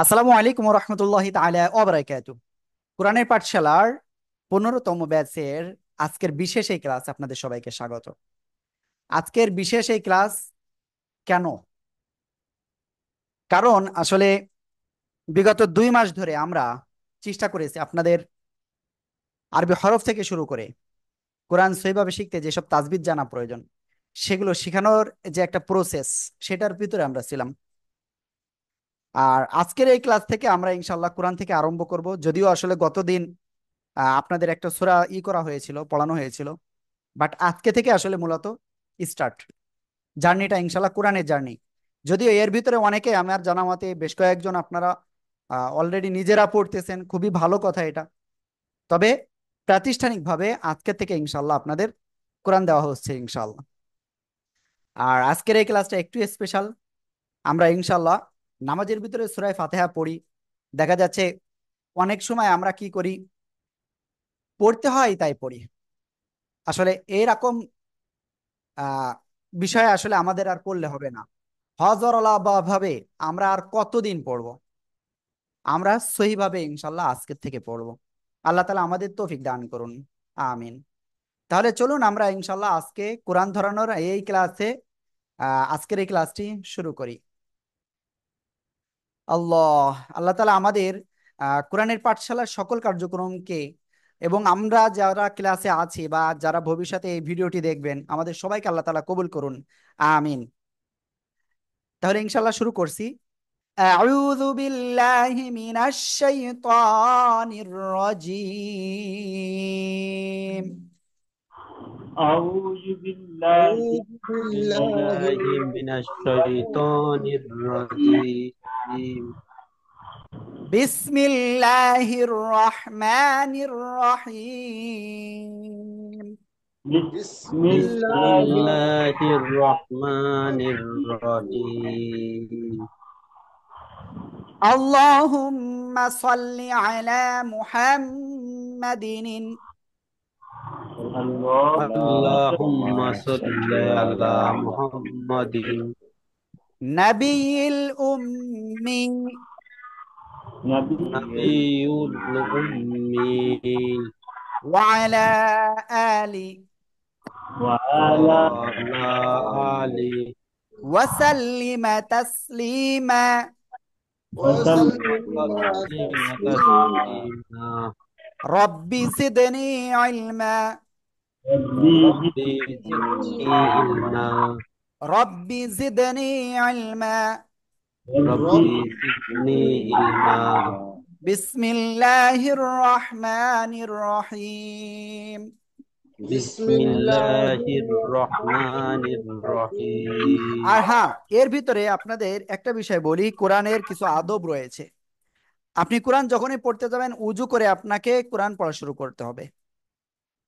আসসালামু আলাইকুম রহমতুল্লাহি তাআলা ওয়া বারাকাতুহু। কোরআনের পাঠশালার 15তম ব্যাচের আজকের বিশেষ এই ক্লাস আপনাদের সবাইকে স্বাগত। আজকের বিশেষ এই ক্লাস কেন? কারণ আসলে বিগত 2 মাস ধরে আমরা চেষ্টা করেছি আপনাদের আরবি হরফ থেকে শুরু করে কোরআন সহিভাবে শিখতে যেসব তাজবিদ জানা প্রয়োজন সেগুলো শেখানোর যে একটা প্রসেস, সেটার ভিতরে আমরা ছিলাম। আর আজকের এই ক্লাস থেকে আমরা ইনশাল্লাহ কোরআন থেকে আরম্ভ করব, যদিও আসলে গতদিন আপনাদের একটা সূরা করা হয়েছিল, পড়ানো হয়েছিল। বাট আজকে থেকে আসলে মূলত স্টার্ট জার্নিটা ইনশাল্লাহ কোরআনের জার্নি। যদিও এর ভিতরে অনেকে আমার জানা মতে বেশ কয়েকজন আপনারা অলরেডি নিজেরা পড়তেছেন, খুবই ভালো কথা এটা। তবে প্রাতিষ্ঠানিকভাবে আজকে থেকে ইনশাল্লাহ আপনাদের কোরআন দেওয়া হচ্ছে ইনশাল্লাহ। আর আজকের এই ক্লাসটা একটু স্পেশাল। আমরা ইনশাল্লাহ নামাজের ভিতরে সূরা ফাতিহা পড়ি। দেখা যাচ্ছে অনেক সময় আমরা কি করি, পড়তে হয় তাই পড়ি। আসলে এইরকম আহ বিষয়ে আসলে আমাদের আর পড়লে হবে না। হজরলা বা ভাবে আমরা আর কতদিন পড়বো? আমরা সহিভাবে ইনশাল্লাহ আজকের থেকে পড়বো। আল্লাহ তালা আমাদের তৌফিক দান করুন। আমিন। তাহলে চলুন আমরা ইনশাল্লাহ আজকে কোরআন ধরানোর এই ক্লাসে আজকের এই ক্লাসটি শুরু করি। আল্লাহ আল্লাহ তালা আমাদের কোরআনের পাঠশালার সকল কার্যক্রমকে এবং আমরা যারা ক্লাসে আছি বা যারা ভবিষ্যতে এই ভিডিওটি দেখবেন আমাদের সবাইকে আল্লাহ তালা কবুল করুন। আমিন। তাহলে ইনশাল্লাহ শুরু করছি। أعوذ بالله من الشيطان الرجيم. أعوذ بالله أعوذ من بالله من الشيطان الرجيم. بسم الله الرحمن الرحيم. بسم بسم الله الله الرحمن الرحيم. اللهم صل على محمد اللهم اللهم صل على محمد نبي الأمي نبي نبي الأمي وعلى آله وعلى وعلى آله وسلم تسليما. وسلم وسلم تسليما. تسليما. رب زدني علما. ربي ربي زدني علما. رب زدني علما. ربي زدني علما. بسم الله الرحمن الرحيم. بسم الله الرحمن الرحيم. আর হ্যাঁ, এর ভিতরে আপনাদের একটা বিষয় বলি, কোরআনের কিছু আদব রয়েছে। আপনি কোরআন যখনই পড়তে যাবেন উজু করে আপনাকে কোরআন পড়া শুরু করতে হবে।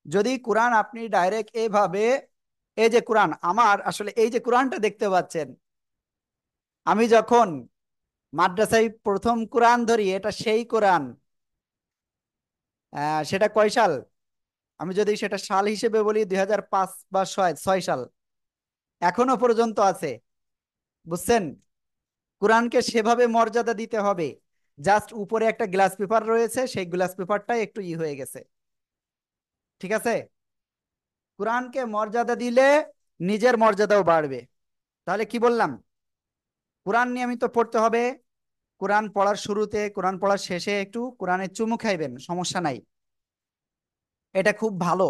যদি কোরআন আপনি ডাইরেক্ট এইভাবে, এই যে কোরআন আমার আসলে এই যে কোরআনটা দেখতে পাচ্ছেন, আমি যখন মাদ্রাসায় প্রথম কোরআন ধরি এটা সেই কোরআন। সেটা কয় সাল? আমি যদি সেটা সাল হিসেবে বলি 2005 বা 6 সাল এখনো পর্যন্ত আছে। বুঝছেন? কোরআনকে সেভাবে মর্যাদা দিতে হবে। জাস্ট উপরে একটা গ্লাস পেপার রয়েছে, সেই গ্লাস পেপারটাই একটু হয়ে গেছে। ঠিক আছে? কোরআনকে মর্যাদা দিলে নিজের মর্যাদাও বাড়বে। তাহলে কি বললাম? কোরআন নিয়মিত পড়তে হবে। কোরআন পড়ার শুরুতে, কোরআন পড়ার শেষে একটু কোরআনের চুমু খাইবেন, সমস্যা নাই, এটা খুব ভালো।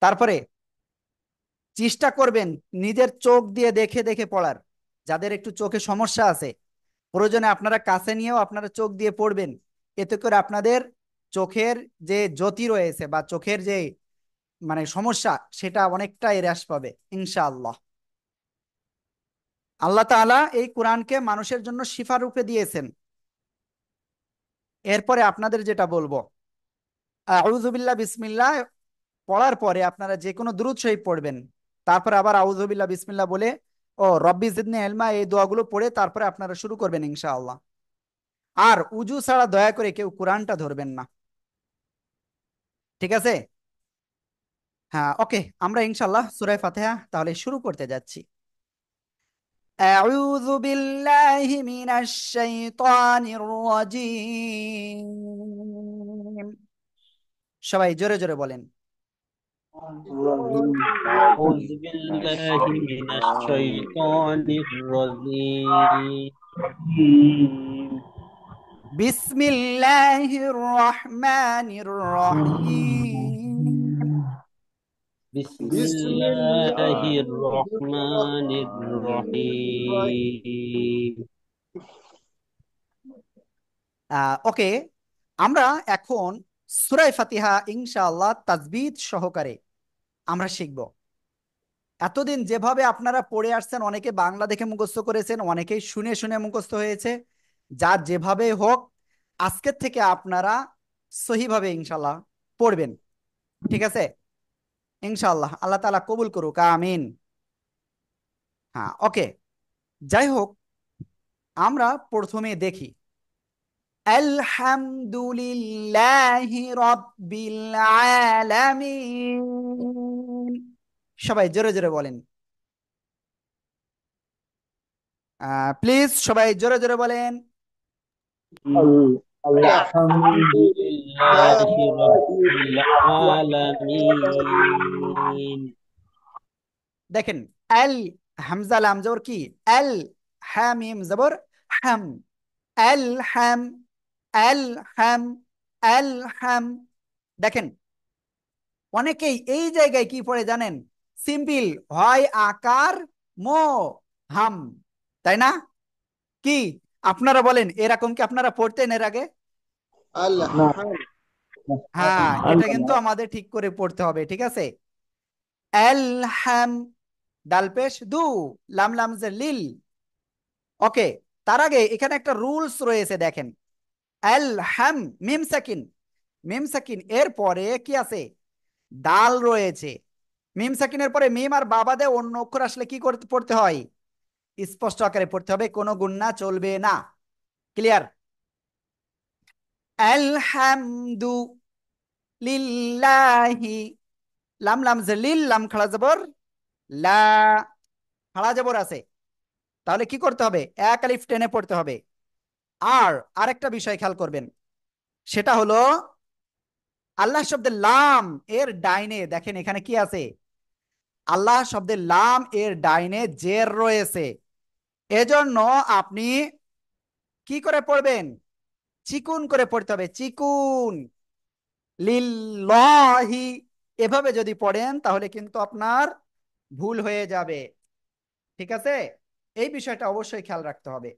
তারপরে চেষ্টা করবেন নিজের চোখ দিয়ে দেখে দেখে পড়ার। যাদের একটু চোখে সমস্যা আছে প্রয়োজনে আপনারা কাছে নিয়েও আপনারা চোখ দিয়ে পড়বেন। এতে করে আপনাদের চোখের যে জ্যোতি রয়েছে বা চোখের যে মানে সমস্যা সেটা অনেকটাই হ্রাস পাবে ইনশাআল্লাহ। আল্লাহ তাআলা এই কোরআনকে মানুষের জন্য শিফা রূপে দিয়েছেন। এরপরে আপনাদের যেটা বলবো, আউযু বিল্লাহ বিসমিল্লাহ পড়ার পরে আপনারা যে কোনো দুরূদ শরীফ পড়বেন। তারপরে আবার আউযু বিল্লাহ বিসমিল্লাহ বলে ও রব্বি জিদনি ইলমা এই দোয়াগুলো পড়ে তারপরে আপনারা শুরু করবেন ইনশাআল্লাহ। আর উজু ছাড়া দয়া করে কেউ কোরআনটা ধরবেন না। ঠিক আছে? হ্যাঁ, ওকে। আমরা ইনশাআল্লাহ সূরা ফাতিহা তাহলে শুরু করতে যাচ্ছি। আউযু বিল্লাহি মিনাশ শাইতানির রাজীম। সবাই জোরে জোরে বলেন। أعوذ بالله من الشيطان الرجيم. বিসমিল্লাহির রহমানির রহিম। بسم بسم الله الله الرحمن الرحمن الرحيم. الرحيم. ওকে, আমরা এখন সূরা ফাতিহা ইনশাআল্লাহ তাজবিদ সহকারে আমরা শিখব। এতদিন যেভাবে আপনারা পড়ে আসছেন, অনেকে বাংলা দেখে মুখস্থ করেছেন, অনেকেই শুনে শুনে মুখস্থ হয়েছে। যার যেভাবে হোক, আজকের থেকে আপনারা সহিভাবে ইনশাআল্লাহ পড়বেন। ঠিক আছে? ইনশাআল্লাহ আল্লাহ তাআলা কবুল করুক, আমিন। হ্যাঁ, ওকে। যাই হোক, আমরা প্রথমে দেখি আলহামদুলিল্লাহি রাব্বিল আলামিন। সবাই জোরে জোরে বলেন। প্লিজ সবাই জোরে জোরে বলেন। الحمد الحمد لله لله رب رب العالمين. দেখেন, আল হামজা লাম জবর কি? আল। হামিম জবর হাম। আল হাম। আল হাম। আল হাম। দেখেন, অনেকেই এই জায়গায় কি পড়ে জানেন? সিম্পল হয় আকার মো হাম, তাই না? কি আপনারা বলেন, এরকম কি আপনারা পড়তেন এর আগে? الحمد হ্যাঁ, এটা কিন্তু আমাদের ঠিক করে পড়তে হবে। ঠিক আছে? আল হাম, ডাল পেশ দু, লাম লাম যে লিল। ওকে, তার আগে এখানে একটা রুলস রয়েছে, দেখেন। আল হাম, মিম সাকিন। মিম সাকিন এর পরে কি আছে? দাল রয়েছে। মিম সাকিনের পরে মিম আর বাবাদে অন্য অক্ষর আসলে কি করতে পড়তে হয়? স্পষ্ট আকারে পড়তে হবে, কোনো গুণনা চলবে না। ক্লিয়ার? আলহামদু লিল্লাহি, লাম লাম যে লিল, লাম খাড়া জবর লা, খাড়া জবর আছে। তাহলে কি করতে হবে? এক আলিফ টেনে পড়তে হবে। আর আরেকটা বিষয় খেয়াল করবেন, সেটা হলো আল্লাহ শব্দের লাম এর ডাইনে দেখেন এখানে কি আছে? আল্লাহ শব্দের লাম এর ডাইনে জের রয়েছে। এজন্য আপনি কি করে পড়বেন? চিকুন করে পড়তে হবে, চিকুন। লিল্লাহি, এভাবে যদি পড়েন তাহলে কিন্তু আপনার ভুল হয়ে যাবে। ঠিক আছে? এই বিষয়টা অবশ্যই খেয়াল রাখতে হবে।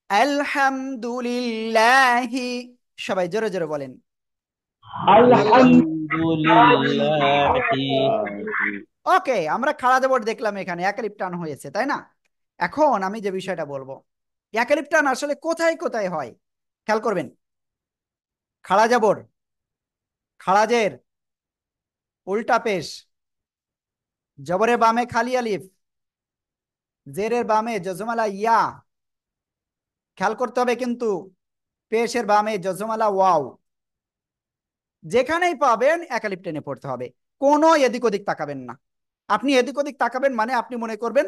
আলহামদুলিল্লাহি, সবাই জোরে জোরে বলেন। الحمد لله. ওকে, আমরা খাড়া জবর দেখলাম, এখানে একালিপ টান হয়েছে, তাই না? এখন আমি যে বিষয়টা বলবো, একালিপ টান আসলে কোথায় কোথায় হয় খেয়াল করবেন। খাড়া জবর, খাড়া জের, উল্টা পেশ, জবরের বামে খালি আলিফ, জেরের বামে জজমালা ইয়া, খেয়াল করতে হবে কিন্তু, পেশের বামে জজমালা ওয়াও। যেখানেই পাবেন একালিপ টেনে পড়তে হবে, কোনো এদিক ওদিক তাকাবেন না। আপনি এদিক ওদিক তাকাবেন মানে আপনি মনে করবেন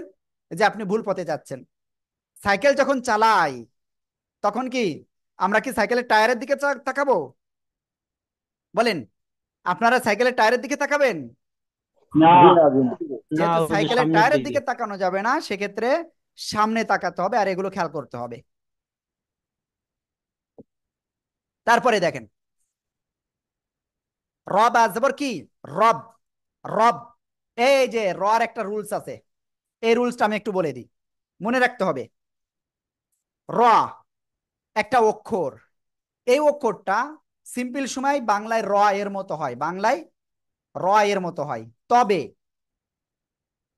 যে আপনি ভুল পথে যাচ্ছেন। সাইকেল যখন চালাই, তখন কি আমরা কি সাইকেলের টায়ারের দিকে তাকাবো? বলেন, আপনারা সাইকেলের টায়ারের দিকে তাকাবেন? না, যেহেতু হুজুর, সাইকেলের সামনের টায়ারের দিকে। দিকে তাকানো যাবে না, সেক্ষেত্রে সামনে তাকাতে হবে, আর এগুলো খেয়াল করতে হবে। তারপরে দেখেন, রব আসবর কি? রব। রব, এই যে রর একটা রুলস আছে, এই রুলসটা আমি একটু বলে দিই, মনে রাখতে হবে। র একটা অক্ষর, এই অক্ষরটা সিম্পল সময় বাংলায় র এর মতো হয়, বাংলায় র এর মতো হয়। তবে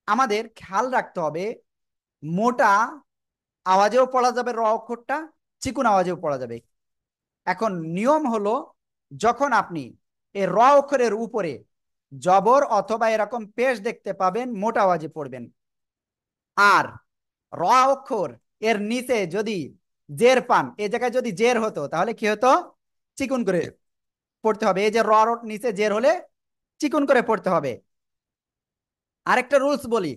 আমাদের খেয়াল রাখতে হবে, মোটা আওয়াজেও পড়া যাবে র অক্ষরটা, চিকুন আওয়াজেও পড়া যাবে। এখন নিয়ম হলো, যখন আপনি এই র অক্ষরের উপরে জবর অথবা এরকম পেশ দেখতে পাবেন, মোটা আওয়াজে পড়বেন। আর র অক্ষর এর নিচে যদি জের পান, এই জায়গায় যদি জের হতো তাহলে কি হতো? চিকুন করে পড়তে হবে। এই যে র নিচে জের হলে চিকুন করে পড়তে হবে। আরেকটা রুলস বলি,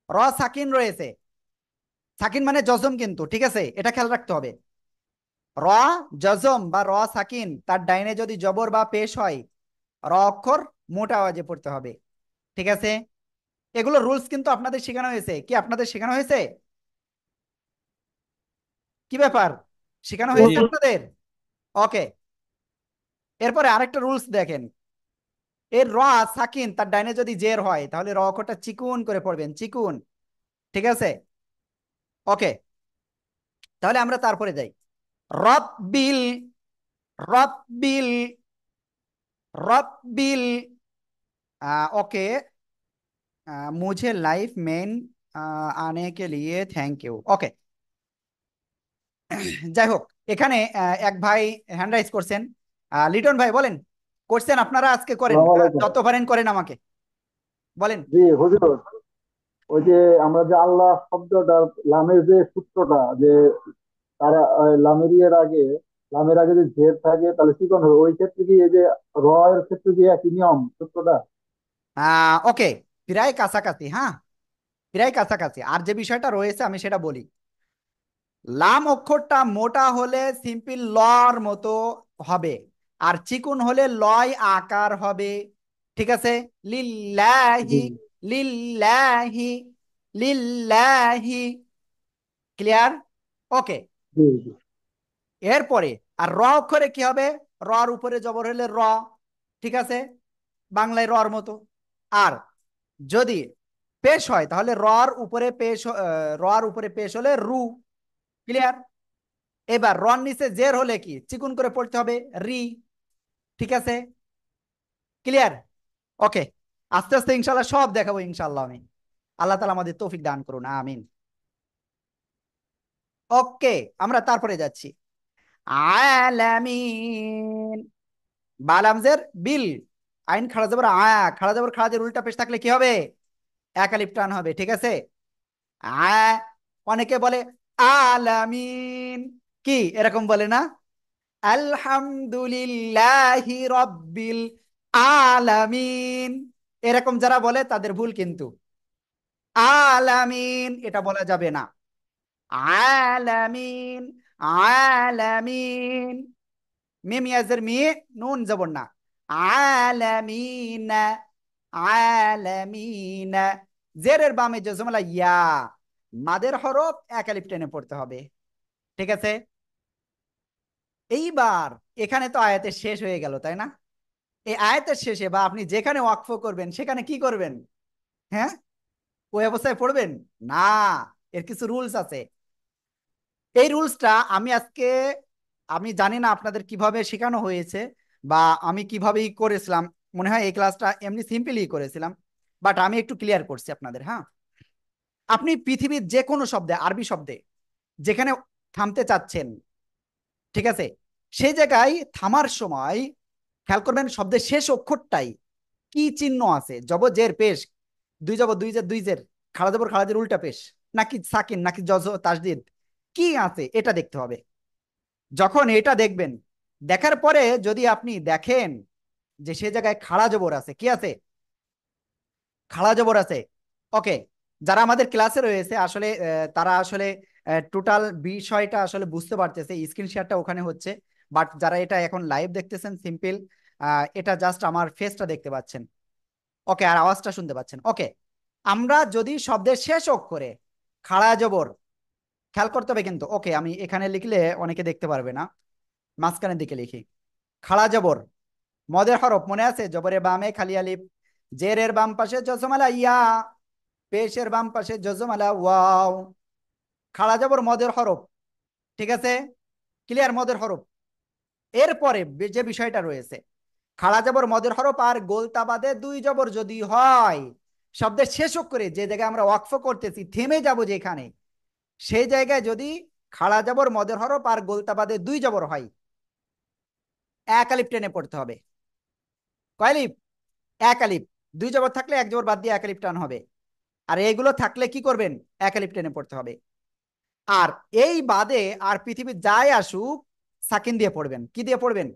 র সাকিন রয়েছে, সাকিন মানে জজম কিন্তু, ঠিক আছে, এটা খেয়াল রাখতে হবে। র জজম বা র সাকিন, তার ডাইনে যদি জবর বা পেশ হয়, র অক্ষর মোটা আওয়াজে পড়তে হবে, ঠিক আছে। এগুলো রুলস কিন্তু আপনাদের শেখানো হয়েছে, কি আপনাদের শেখানো হয়েছে? কি ব্যাপার, শেখানো জি। হয়েছে আপনাদের? ওকে। এরপরে আরেকটা রুলস দেখেন, এর র সাকিন তার ডাইনে যদি জের হয়, তাহলে র অক্ষরটা চিকুন করে পড়বেন, চিকুন, ঠিক আছে। ওকে, তাহলে আমরা তারপরে যাই। রব্বিল, রব্বিল, रब्बिल। ओके, मुझे लाइफ में आने के लिए थैंक यू। ओके, যাই হোক, এখানে এক ভাই হ্যান্ড রাইজ করছেন। লিটন ভাই বলেন, করছেন আপনারা, আজকে করেন, আসসালামু আলাইকুম। যত পারেন করেন, আমাকে বলেন। জি হুজুর, ওই যে আমরা যে আল্লাহ শব্দটা, লামের যে সূত্রটা, যে তারা লামের ইয়ের আগে, লামের আগে যে জের থাকে তাহলে চিকন হবে, ওই ক্ষেত্রে কি এই যে র এর ক্ষেত্রে কি একই নিয়ম সূত্রটা? ওকে, প্রায় কাছাকাছি, হ্যাঁ, প্রায় কাছাকাছি। আর যে বিষয়টা রয়েছে আমি সেটা বলি। লাম অক্ষরটা মোটা হলে সিম্পল লর মতো হবে, আর চিকুন হলে লয় আকার হবে, ঠিক আছে। লিল্লাহি, জি লিল্লাহি, লিল্লাহি, ক্লিয়ার? ওকে। জি জি এরপরে আর র অক্ষরে কি হবে? রর উপরে জবর হলে র, ঠিক আছে, বাংলায় রর মতো। আর যদি পেশ হয় তাহলে রর উপরে পেশ হলে রু, ক্লিয়ার? এবার রন নিচে জের হলে কি চিকুন করে পড়তে হবে, রি, ঠিক আছে, ক্লিয়ার? ওকে, আস্তে আস্তে ইনশাল্লাহ সব দেখাবো ইনশাল্লাহ আমি। আল্লাহ তালা আমাদের তৌফিক দান করুন, আমিন। ওকে, আমরা তারপরে যাচ্ছি। আলামিন, বালামজের বিল, আইন খাড়া যাবার খাড়া যাবার খাড়া উল্টা পেশ থাকলে কি হবে? এক আলিফ টান হবে, ঠিক আছে। আ, অনেকে বলে আলামিন, কি এরকম বলে না? আলহামদুলিল্লাহি রব্বিল আলামিন, এরকম যারা বলে তাদের ভুল কিন্তু। আলামিন এটা বলা যাবে না, আলামিন, আলামিন, মিম ইয়াজের মি, নুন জবর না, আলামিন, আলামিন। জেরের বামে জজমলা ইয়া, মাদের হরফ এক আলিফ টেনে পড়তে হবে, ঠিক আছে। এইবার এখানে তো আয়াতের শেষ হয়ে গেল, তাই না? এই আয়াতের শেষে বা আপনি যেখানে ওয়াকফ করবেন সেখানে কি করবেন? হ্যাঁ, ওই অবস্থায় পড়বেন না, এর কিছু রুলস আছে। এই রুলসটা আমি আজকে, আমি জানি না আপনাদের কিভাবে শেখানো হয়েছে বা আমি কিভাবে করেছিলাম। মনে হয় এই ক্লাসটা এমনি সিম্পলি করেছিলাম, বাট আমি একটু ক্লিয়ার করছি আপনাদের, হ্যাঁ। আপনি পৃথিবীর যে কোনো শব্দে, আরবি শব্দে যেখানে থামতে চাচ্ছেন, ঠিক আছে, সেই জায়গায় থামার সময় খেয়াল করবেন শব্দের শেষ অক্ষরটাই কি চিহ্ন আছে, জবর জের পেশ, দুই জবর দুই জের দুই জের, খাড়া জবর খাড়া জের উল্টা পেশ, নাকি সাকিন নাকি জজ তাসদিদ, কি আছে এটা দেখতে হবে। যখন এটা দেখবেন, দেখার পরে যদি আপনি দেখেন যে সে জায়গায় খাড়া জবর আছে, কি আছে? খাড়া জবর আছে। ওকে, যারা আমাদের ক্লাসে রয়েছে আসলে তারা আসলে টোটাল বিষয়টা আসলে বুঝতে পারতেছে, স্ক্রিন শেয়ারটা ওখানে হচ্ছে। বাট যারা এটা এখন লাইভ দেখতেছেন সিম্পল, এটা জাস্ট আমার ফেসটা দেখতে পাচ্ছেন, ওকে, আর আওয়াজটা শুনতে পাচ্ছেন, ওকে। আমরা যদি শব্দের শেষ অক্ষরে খাড়া জবর, খেয়াল করতে হবে কিন্তু, ওকে, আমি এখানে লিখলে অনেকে দেখতে পারবে না, মাঝখানের দিকে লিখি। খাড়া জবর, মদের হরফ মনে আছে, জবরের বামে খালি আলিফ, জেরের বাম পাশে জজমালা ইয়া, পেশের বাম পাশে জজমালা ওয়াও, খাড়া জবর মদের হরফ, ঠিক আছে, ক্লিয়ার, মদের হরফ। এরপরে যে বিষয়টা রয়েছে, খাড়া জবর মদের হরফ আর গোলতা বাদে দুই জবর যদি হয়, শব্দের শেষ অক্ষরে যে জায়গায় আমরা ওয়াকফ করতেছি, থেমে যাব যেখানে, সেই জায়গায় যদি খাড়া জবর মদের হরফ আর গোলতা বাদে দুই জবর হয়, এক আলিফ টেনে পড়তে হবে। কয় আলিফ? এক আলিফ। দুই জবর থাকলে এক জবর বাদ দিয়ে এক আলিফ টান হবে, আর এগুলো থাকলে কি করবেন? এক আলিফ টেনে পড়তে হবে। আর এই বাদে আর পৃথিবী যাই আসুক, সাকিন দিয়ে পড়বেন, কি দিয়ে পড়বেন?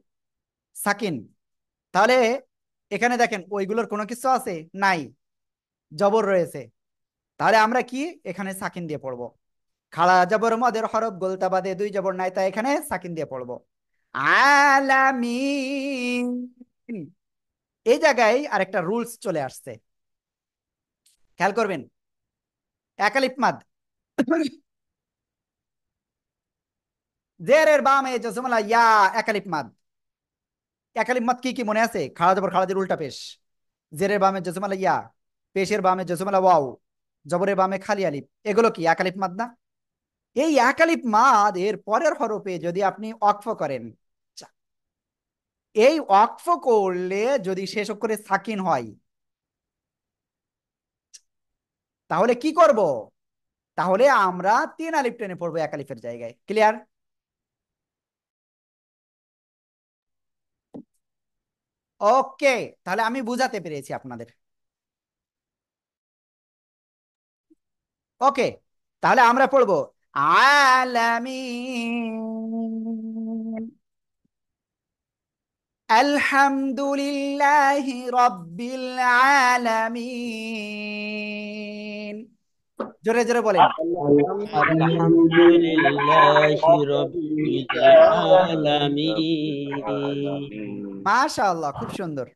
সাকিন। তাহলে এখানে দেখেন ওইগুলোর কোনো কিছু আছে নাই, জবর রয়েছে, তাহলে আমরা কি এখানে সাকিন দিয়ে পড়বো। খাড়া জবর মদের হরফ গোলতা বাদে দুই জবর নাই, তাই এখানে সাকিন দিয়ে পড়বো। আলামিন। এই জায়গায় আরেকটা রুলস চলে আসছে, খেয়াল করবেন। একালিফ মাদ, জেরের বামে জজমলা ইয়া, একালিফ মাদ। একালিফ মাদ কি কি মনে আছে? খাড়া জবর খাড়া জের উল্টা পেশ, জেরের বামে জজমলা ইয়া, পেশের বামে জজমলা ওয়াও, জবরের বামে খালি আলিফ, এগুলো কি একালিফ মাদ না? এই একালিফ মাদ এর পরের হরফে যদি আপনি অক্ফ করেন, এই অক্ফ করলে যদি শেষ অক্ষরে সাকিন হয়, তাহলে কি করব? তাহলে আমরা তিন আলিফ টেনে পড়বো এক আলিফের জায়গায়। ক্লিয়ার? ওকে, তাহলে আমি বুঝাতে পেরেছি আপনাদের। ওকে, তাহলে আমরা পড়বো আলামিন, আলহামদুলিল্লাহি রাব্বিল আলামিন। জোরে জোরে বলেন। আলহামদুলিল্লাহি রাব্বিল আলামিন। মাশাআল্লাহ, খুব সুন্দর।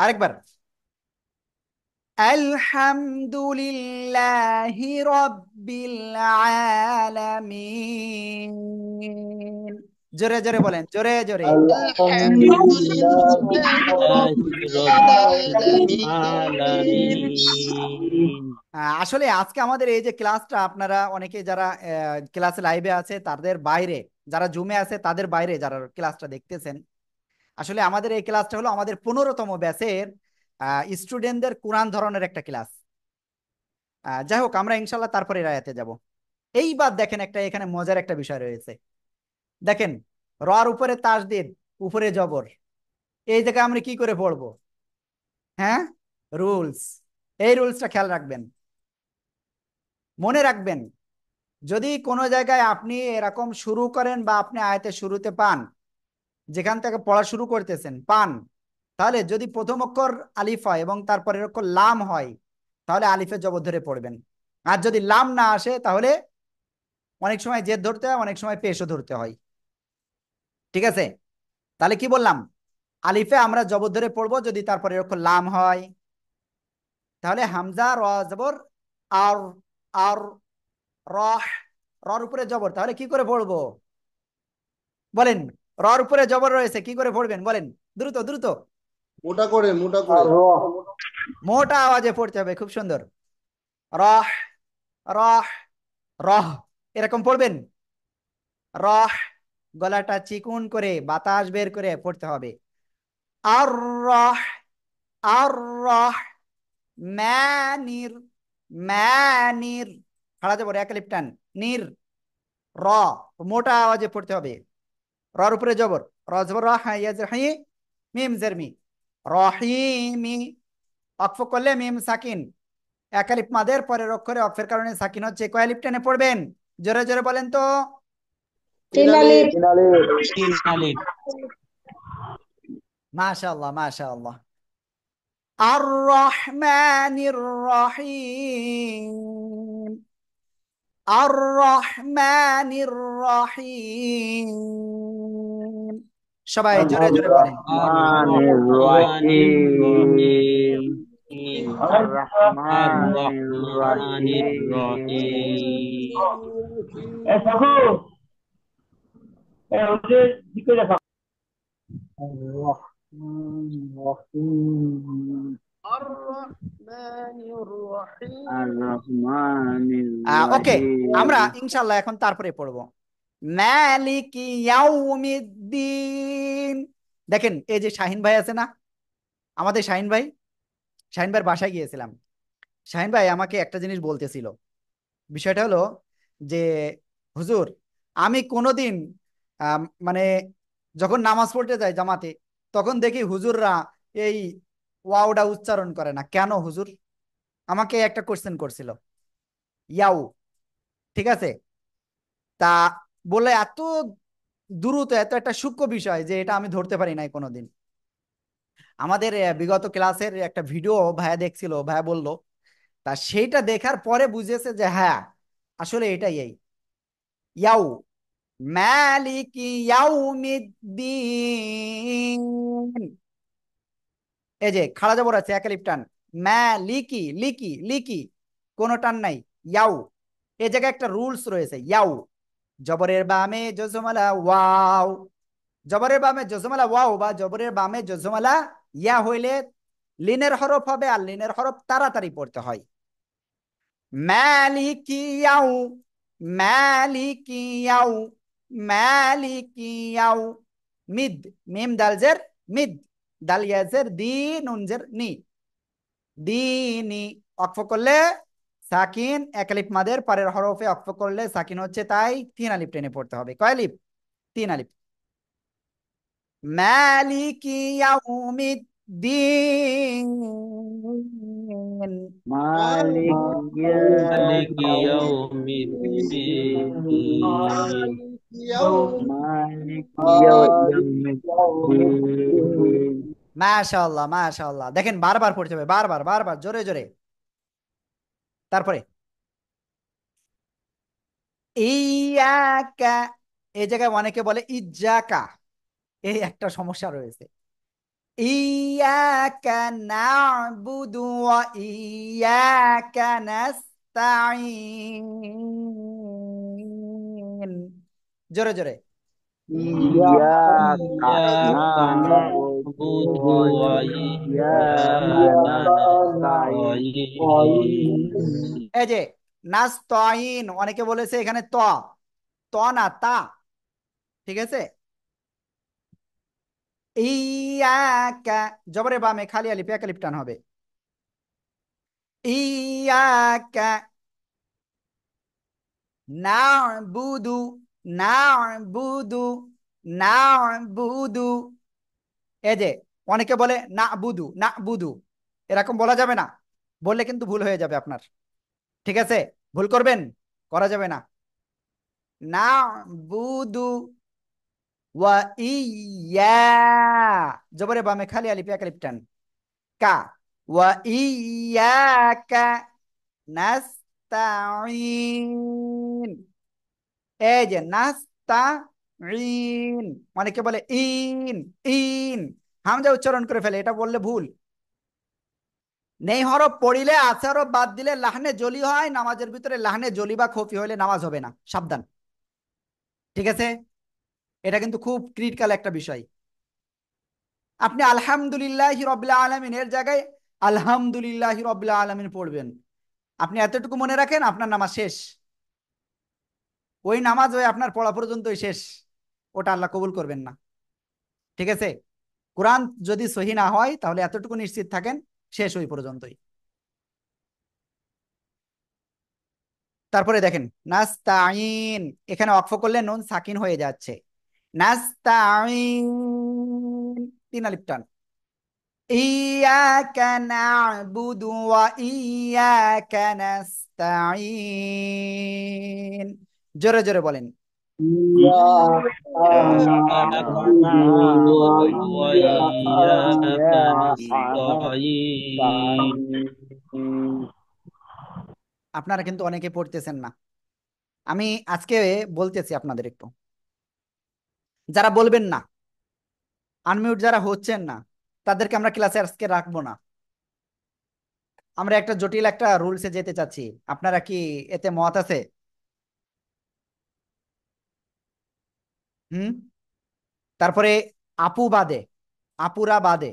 আরেকবার, আলহামদুলিল্লাহি রাব্বিল আলামিন। জোরে জোরে বলেন, জোরে জোরে। আলহামদুলিল্লাহ আলহামদুলিল্লাহি রাব্বিল আলামিন। আসলে আজকে আমাদের এই যে ক্লাসটা, আপনারা অনেকে যারা ক্লাসে লাইভে আছে তাদের বাইরে, যারা জুমে আছে তাদের বাইরে যারা ক্লাসটা দেখতেছেন, আসলে আমাদের এই ক্লাসটা হলো আমাদের 15তম ব্যাচের স্টুডেন্টদের কোরআন ধরনের একটা ক্লাস। যাই হোক, আমরা ইনশাল্লাহ তারপরে রায়াতে যাব। এইবার দেখেন, একটা এখানে মজার একটা বিষয় রয়েছে। দেখেন, রর উপরে তাসদিদ, উপরে জবর, এই জায়গায় আমরা কি করে পড়বো? হ্যাঁ, রুলস। এই রুলসটা খেয়াল রাখবেন, মনে রাখবেন। যদি কোনো জায়গায় আপনি এরকম শুরু করেন বা আপনি আয়াতের শুরুতে পান, যেখান থেকে পড়া শুরু করতেছেন পান, তাহলে যদি প্রথম অক্ষর আলিফ হয় এবং তারপরের অক্ষর লাম হয়, তাহলে আলিফের জবর ধরে পড়বেন। আর যদি লাম না আসে, তাহলে অনেক সময় জেদ ধরতে হয়, অনেক সময় পেশও ধরতে হয়। ঠিক আছে? তাহলে কি বললাম? আলিফে আমরা জবর ধরে পড়বো, যদি তারপরের অক্ষর লাম হয়, তাহলে হামজা র জবর আর, আর রহ, রর উপরে জবর, তাহলে কি করে পড়বো বলেন? রর উপরে জবর রয়েছে, কি করে পড়বেন বলেন? দ্রুত দ্রুত, মোটা করে মোটা আর করে। র মোটা আওয়াজে পড়তে হবে। খুব সুন্দর। রহ, রহ, রহ, এরকম পড়বেন। রহ, গলাটা চিকুন করে বাতাস বের করে পড়তে হবে। আর রহ, আর রহ ম্যানির, ম্যানির, খাড়া যাবো এক লিপ টান, নির, র, মোটা আওয়াজে পড়তে হবে। রর উপরে জবর, র জবর র, হ্যাঁ ইয়া জের হাই, মিম জের মি, রহিমি। অক্ফ করলে মিম সাকিন, এক আলিফ মাদের পরের অক্ষরে অক্ফের কারণে সাকিন হচ্ছে। কয় আলিফ টেনে পড়বেন? জোরে জোরে বলেন তো। তিন আলিফ। তিন আলিফ। তিন আলিফ। মাশাআল্লাহ মাশাআল্লাহ। আর রহমানির রহিম, আর রহমানির রহিম। সবাই জোরে জোরে বলেন। আর রহমানির রহমানির রহিম। রহিম। আর আর রহমানির রহমানির রহিম। রহিম। এ সাকু, এ ওদের দিকে দেখো। আর রহমান রহিম। الرحمن আর الرحيم রহমানির ওকে, আমরা রহিম। ইনশাল্লাহ এখন তারপরে পড়বো মালিক ইয়াউমিদ্দিন। দেখেন, এই যে শাহিন ভাই আছে না, আমাদের শাহিন ভাই, শাহিন ভাইয়ের বাসায় গিয়েছিলাম। শাহিন ভাই আমাকে একটা জিনিস বলতেছিল। বিষয়টা হলো যে, হুজুর, আমি কোনোদিন মানে যখন নামাজ পড়তে যাই জামাতে, তখন দেখি হুজুররা এই ওয়াওটা উচ্চারণ করে না কেন হুজুর? আমাকে একটা কোশ্চেন করছিল, ইয়াও, ঠিক আছে? তা বলে এত দ্রুত, এত একটা সূক্ষ্ম বিষয় যে এটা আমি ধরতে পারি নাই কোনোদিন। আমাদের বিগত ক্লাসের একটা ভিডিও ভাইয়া দেখছিল, ভাইয়া বলল তা সেইটা দেখার পরে বুঝেছে যে হ্যাঁ আসলে এটাই এই ইয়াউ মালিকি ইয়াউমিদ্দিন। এই যে খাড়া জবর আছে একালিপ টান, লিকি লিকি লিকি, কোনো টান নাই। ইয়াউ, এই জায়গায় একটা রুলস রয়েছে। ইয়াউ জবরের বামে জজমালা ওয়াও, জবরের বামে জজমালা ওয়াও বা জবরের বামে জজমালা ইয়া হইলে লিনের হরফ হবে, আর লিনের হরফ তাড়াতাড়ি পড়তে হয়। মালিকি ইয়াউ, মালিকি ইয়াউ, মালিকি ইয়াউ। মিদ, মিম দালজের মিদ, দাল ইয়াজের দি, নুনজের নি, দিনি। অক্ফ করলে সাকিন, এক আলিফ মাদের পরের হরফে অক্ফ করলে সাকিন হচ্ছে, তাই তিন আলিফ টেনে পড়তে হবে। কয় আলিফ? তিন আলিফ। মালিকি ইয়াউমিদ্দিন। মালিক مالك يوم الدين মালিক ইয়াউমিদ্দিন। মাশাআল্লাহ মাশাআল্লাহ, দেখেন বারবার পড়তে হবে, বারবার বারবার জোরে জোরে। তারপরে ইয়াকা, এই জায়গায় অনেকে বলে ইজ্জাকা, এই একটা সমস্যা রয়েছে। ইয়াকা না'বুদু ওয়া ইয়াকা নাস্তাঈন। জোরে জোরে। ইয়াকা إياك না'বুদু نعبد ওয়া وإياك ইয়াকা نستعين নাস্তাঈন। এই যে নাস্তাঈন, অনেকে বলেছে এখানে ত, ত না তা, ঠিক আছে। ইয়াকা জবরে বামে খালি আলিফ, এক আলিফ টান হবে। ইয়াকা না'বুদু, না'বুদু, না'বুদু। এই যে অনেকে বলে না'বুদু, না'বুদু, এরকম বলা যাবে না, বললে কিন্তু ভুল হয়ে যাবে আপনার, ঠিক আছে। ভুল করবেন, করা যাবে না। না'বুদু ওয়া ইয়া, জবরে বামে খালি আলিফ, এক আলিফ টান। কা ওয়া ইয়াকা নাস্তাঈন। এই যে নাস্তাঈন, অনেকে বলে ইন, ইন হামজা উচ্চারণ করে ফেলে, এটা বললে ভুল। নেই হরফ পড়িলে আছে হরফ বাদ দিলে লাহনে জলি হয়, নামাজের ভিতরে লাহনে জলি বা খফি হলে নামাজ হবে না, সাবধান, ঠিক আছে। এটা কিন্তু খুব ক্রিটিক্যাল একটা বিষয়। আপনি আলহামদুলিল্লাহি রাব্বিল আলামিন এর জায়গায় আলহামদুলিল্লাহি রাব্বিল আলামিন পড়বেন, আপনি এতটুকু মনে রাখেন, আপনার নামাজ শেষ। ওই নামাজ ওই আপনার পড়া পর্যন্তই শেষ, ওটা আল্লাহ কবুল করবেন না, ঠিক আছে। কোরআন যদি সহি না হয় তাহলে এতটুকু নিশ্চিত থাকেন, শেষ ওই পর্যন্তই। তারপরে দেখেন নাস্তাইন, এখানে অক্ফ করলে নুন সাকিন হয়ে যাচ্ছে। নাস্তাইন, তিন আলিফ টান। ইয়াকা না'বুদু ওয়া ইয়াকা নাস্তাইন। জোরে জোরে বলেন। ইয়াকা إياك না'বুদু ওয়া نعبد وإياك ইয়াকা نستعين নাস্তাঈন। আপনারা কিন্তু অনেকে পড়তেছেন না, আমি আজকে বলতেছি আপনাদের একটু, যারা বলবেন না, আনমিউট যারা হচ্ছেন না, তাদেরকে আমরা ক্লাসে আজকে রাখবো না। আমরা একটা জটিল একটা রুলসে যেতে চাচ্ছি, আপনারা কি এতে মত আছে? হুম। তারপরে আপু বাদে, আপুরা বাদে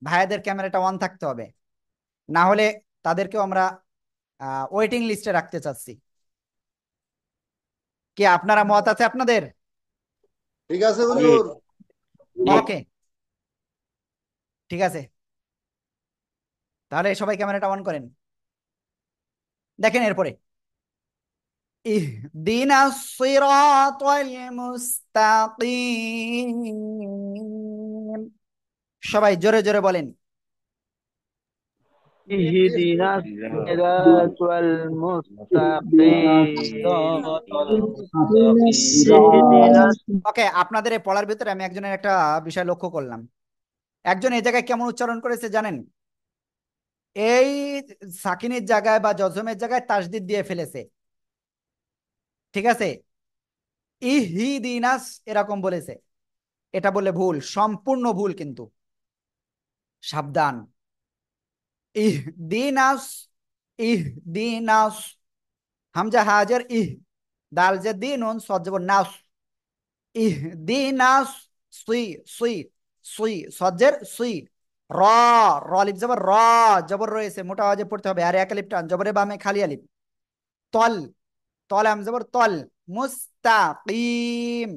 ভাইয়াদের ক্যামেরাটা অন থাকতে হবে, না হলে তাদেরকেও আমরা ওয়েটিং লিস্টে রাখতে চাচ্ছি। কি আপনারা মত আছে আপনাদের? ঠিক আছে হুজুর। ওকে, ঠিক আছে, তাহলে সবাই ক্যামেরাটা অন করেন। দেখেন এরপরে ইহদিনাস সিরাতাল মুস্তাকিম, সবাই জোরে জোরে বলেন। اهدنا الصراط المستقيم اهدنا ওকে, আপনাদের এই পড়ার ভিতরে আমি একজনের একটা বিষয় লক্ষ্য করলাম, একজন এই জায়গায় কেমন উচ্চারণ করেছে জানেন? এই সাকিনের জায়গায় বা জজমের জায়গায় তাসদিদ দিয়ে ফেলেছে, ঠিক আছে, ইহদিনাস এরকম বলেছে। এটা বলে ভুল, সম্পূর্ণ ভুল কিন্তু, সাবধান। ইহদিনাস, ইহদিনাস, হামজা হাজার ইহ, দাল যে দিন সদ যাব নাস, ইহদিনাস, সুই, সুই, সুই সজ্জের সুই, র, র লিপ জবর র, জবর রয়েছে, মোটা আওয়াজে পড়তে হবে, আর এক আলিফ টান, জবরে বামে খালি আলিফ, তল, তল আম জবর তল, মুস্তাকিম,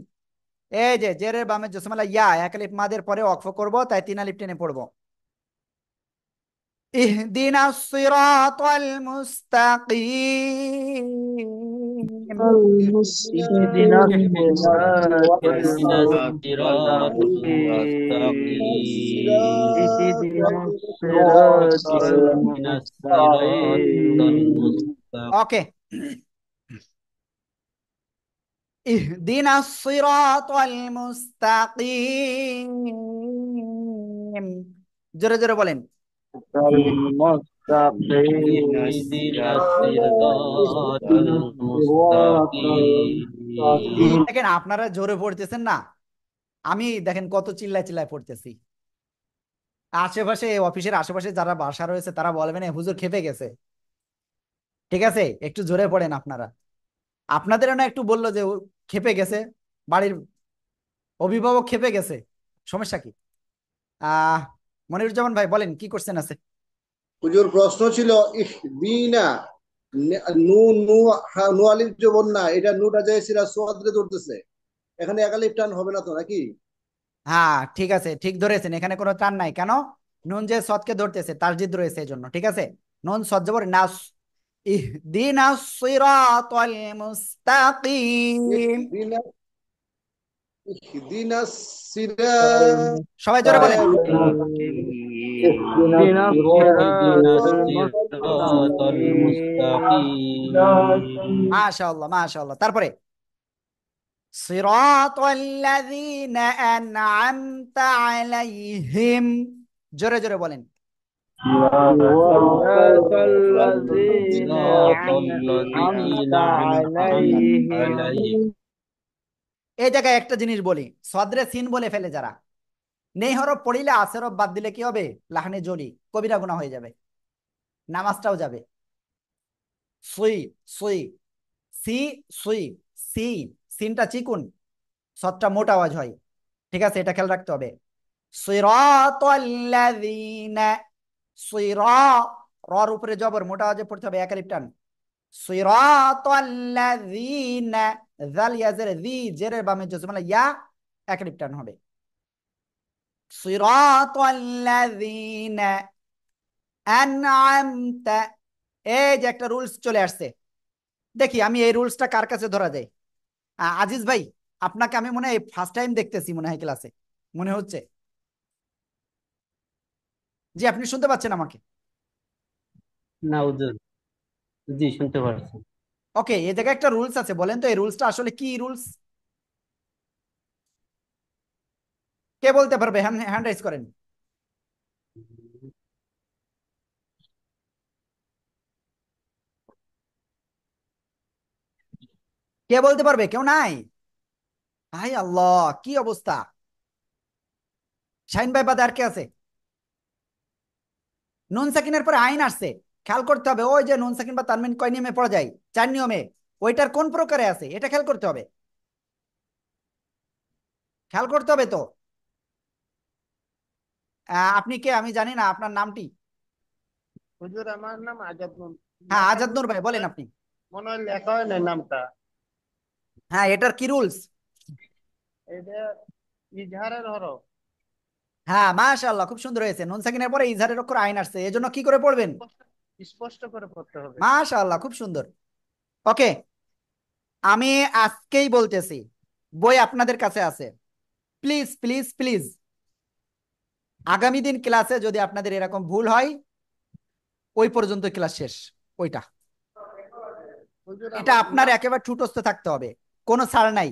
এই যে জেরের বামে জসমালা ইয়া, এক আলিফ মাদের পরে ওয়াকফ করব, তাই তিন আলিফ টেনে পড়বো। ইহদিনাস সিরাতাল মুস্তাকিম। اهدنا الصراط اهدنا الصراط المستقيم اهدنا المستقيم الصراط اهدنا الصراط المستقيم المستقيم ওকে, ইহদিনাস সিরাতাল মুস্তাকিম, জোরে জোরে বলেন। اهدنا المستقيم الصراط الصراط المستقيم المستقيم দেখেন আপনারা জোরে পড়তেছেন না, আমি দেখেন কত চিল্লায় চিল্লায় পড়তেছি। আশেপাশে অফিসের আশেপাশে যারা বাসা রয়েছে তারা বলবেন "এ হুজুর খেপে গেছে"। ঠিক আছে, একটু জোরে পড়েন আপনারা। আপনাদের না একটু বললো যে ও খেপে গেছে, বাড়ির অভিভাবক খেপে গেছে, সমস্যা কি? আহ মনিরুজ্জামান ভাই বলেন কি করছেন আছে। হুজুর প্রশ্ন ছিল ইহদিনা, নু, নু, নু আলিফ জবর না, এটা নুটা যায় সিরা সোয়াদরে ধরতেছে, এখানে এক আলিফ টান হবে না তো নাকি? হ্যাঁ ঠিক আছে, ঠিক ধরেছেন, এখানে কোনো টান নাই, কেন? নুন যে সদকে ধরতেছে, তাসদিদ রয়েছে এই জন্য, ঠিক আছে। নুন সদ জবর নাস, ইহদিনাস সিরাতাল মুস্তাকিম। ইহদিনা, ইহদিনা সিরা, সবাই জোরে বলেন। اهدنا اهدنا اهدنا الصراط الصراط المستقيم المستقيم মাশাআল্লাহ মাশাআল্লাহ, তারপরে সিরাতাল্লাযীনা আন'আমতা আলাইহিম, জোরে জোরে বলেন। صراط الذين صراط الذين أنعمت أنعمت عليهم عليهم এই জায়গায় একটা জিনিস বলি, সদরে সিন বলে ফেলে যারা, নেই হরফ পড়িলে আসে হরফ বাদ দিলে কি হবে? লাহানে জলি, কবিরা গুনাহ হয়ে যাবে, নামাজটাও যাবে। সুই, সুই, সি, সুই, সি, সিনটা চিকুন, সদটা মোটা আওয়াজ হয়, ঠিক আছে, এটা খেয়াল রাখতে হবে। সিরাতাল্লাযীনা, সিরা, রর উপরে জবর, মোটা আওয়াজে পড়তে হবে, এক আলিফ টান। সিরাতাল্লাযীনা, জাল ইয়াজের জি, জেরের বামে জজমালা ইয়া, এক আলিফ টান হবে। সিরাতাল্লাযীনা আন'আমতা, এই যে একটা রুলস চলে আসছে, দেখি আমি এই রুলসটা কার কাছে ধরা যায়। আজিজ ভাই, আপনাকে আমি মনে হয় ফার্স্ট টাইম দেখতেছি মনে হয় ক্লাসে, মনে হচ্ছে। জি, আপনি শুনতে পাচ্ছেন আমাকে? না হুজুর, জি শুনতে পারছি। ওকে, এই জায়গায় একটা রুলস আছে, বলেন তো এই রুলসটা আসলে কি রুলস? কে বলতে পারবে? হ্যান্ড হ্যান্ড রাইজ করেন। কে বলতে পারবে? কেউ নাই? হাই আল্লাহ, কি অবস্থা! শাহিন ভাই বাদে আর কে আছে? নুন সাকিনের পরে আইন আসছে, খেয়াল করতে হবে, ওই যে নুন সাকিন বা তানমিন কয় নিয়মে পড়া যায়? 4 নিয়মে। ওইটার কোন প্রকারে আছে এটা খেয়াল করতে হবে, খেয়াল করতে হবে তো। আপনি কে আমি জানি না, আপনার নামটি? হুজুর আমার নাম আজাদ নূর। হ্যাঁ লেখা আজাদ মনে নূর ভাই, বলেন হয়, আপনি। মনে হয় লেখা হয় না নামটা। হ্যাঁ, এটার কি রুলস? এটা ইজহারের হরফ। হ্যাঁ মাশাআল্লাহ, খুব সুন্দর হয়েছে, নুন সাকিনের পরে ইজহারের অক্ষর আইন আসছে, এজন্য কি করে পড়বেন? স্পষ্ট স্পষ্ট করে পড়তে হবে। মাশাআল্লাহ, খুব সুন্দর। ওকে, আমি আজকেই বলতেছি, বই আপনাদের কাছে আছে, প্লিজ প্লিজ প্লিজ, আগামী দিন ক্লাসে যদি আপনাদের এরকম ভুল হয়, ওই পর্যন্ত ক্লাস শেষ, ওইটা, হুজুর এটা আমার আপনার একেবারে ঠুটস্থ থাকতে হবে, কোনো ছাড় নাই,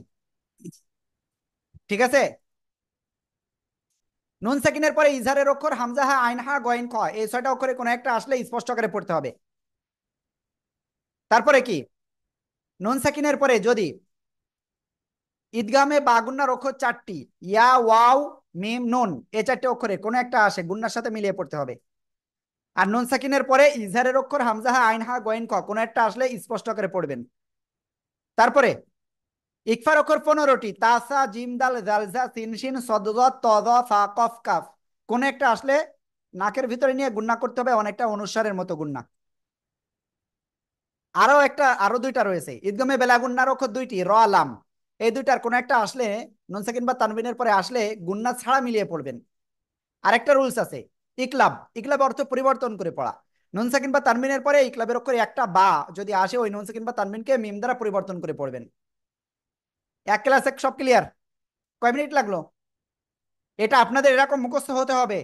ঠিক আছে? নুন সাকিনের পরে ইজহারের অক্ষর হামজা হা আইন হা গয়েন খ, এই 6টা অক্ষরে কোনো একটা আসলে স্পষ্ট করে পড়তে হবে। তারপরে কি, নুন সাকিনের পরে যদি ঈদগামে বা গুন্নার অক্ষর 4টি, ইয়া ওয়াও মিম নুন, এই 4টে অক্ষরে কোনো একটা আসে গুন্নার সাথে মিলিয়ে পড়তে হবে। আর নুন সাকিনের পরে ইজহারের অক্ষর হামজা হা আইন হা গয়েন খ, কোনো একটা আসলে স্পষ্ট করে পড়বেন। তারপরে ইকফার অক্ষর 15টি, তাসা জিম দাল জালজা সিন শিন সদ জ ত জ ফা কফ কাফ, কোন একটা আসলে নাকের ভিতরে নিয়ে গুন্না করতে হবে, অনেকটা অনুসারের মতো গুন্না। আরো 2টা রয়েছে, ঈদগামে বেলা গুন্নার অক্ষর 2টি, র লাম, এই 2টার কোন একটা আসলে নুন সাকিন বা তানবিনের পরে আসলে গুন্না ছাড়া মিলিয়ে পড়বেন। আরেকটা রুলস আছে, ইকলাব, ইকলাব অর্থ পরিবর্তন করে পড়া। নুন সাকিন বা তানবিনের পরে ইকলাবের অক্ষরে একটা বা যদি আসে, ওই নুন সাকিন বা তানবিনকে মিম দ্বারা পরিবর্তন করে পড়বেন। এক ক্লাসে সব ক্লিয়ার? কয় মিনিট লাগলো? এটা আপনাদের এরকম মুখস্থ হতে হবে।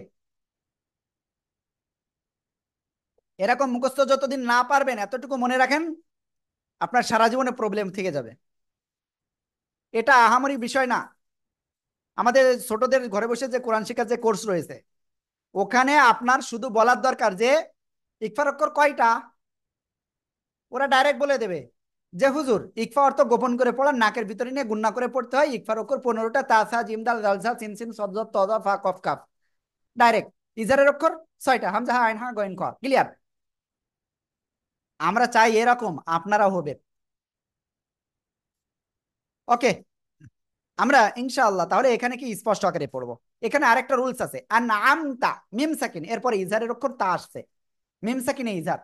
এরকম মুখস্থ যতদিন না পারবেন, এতটুকু মনে রাখেন, আপনার সারা জীবনে প্রবলেম থেকে যাবে। এটা আহামরি বিষয় না। আমাদের ছোটদের ঘরে বসে যে কোরআন শিক্ষার যে কোর্স রয়েছে, ওখানে আপনার শুধু বলার দরকার যে ইকফার অক্ষর কয়টা, ওরা ডাইরেক্ট বলে দেবে যে হুজুর ইকফা অর্থ গোপন করে পড়া, নাকের ভিতরে নিয়ে গুন্না করে পড়তে হয়, ইকফার অক্ষর 15টা, তাসা জিম দাল জালসা সিন সিন সদ জ ত জ ফা কফ কাফ। ডাইরেক্ট। ইজারের অক্ষর 6টা, হামজা হা আইন হা গয়েন খ, ক্লিয়ার? আমরা চাই এরকম আপনারা হবে। ওকে, আমরা ইনশাআল্লাহ তাহলে এখানে কি স্পষ্ট আকারে পড়বো। এখানে আরেকটা রুলস আছে, আর নামতা মিম সাকিন, এরপরে ইজারের অক্ষর তা আসছে, মিম সাকিনে ইজার।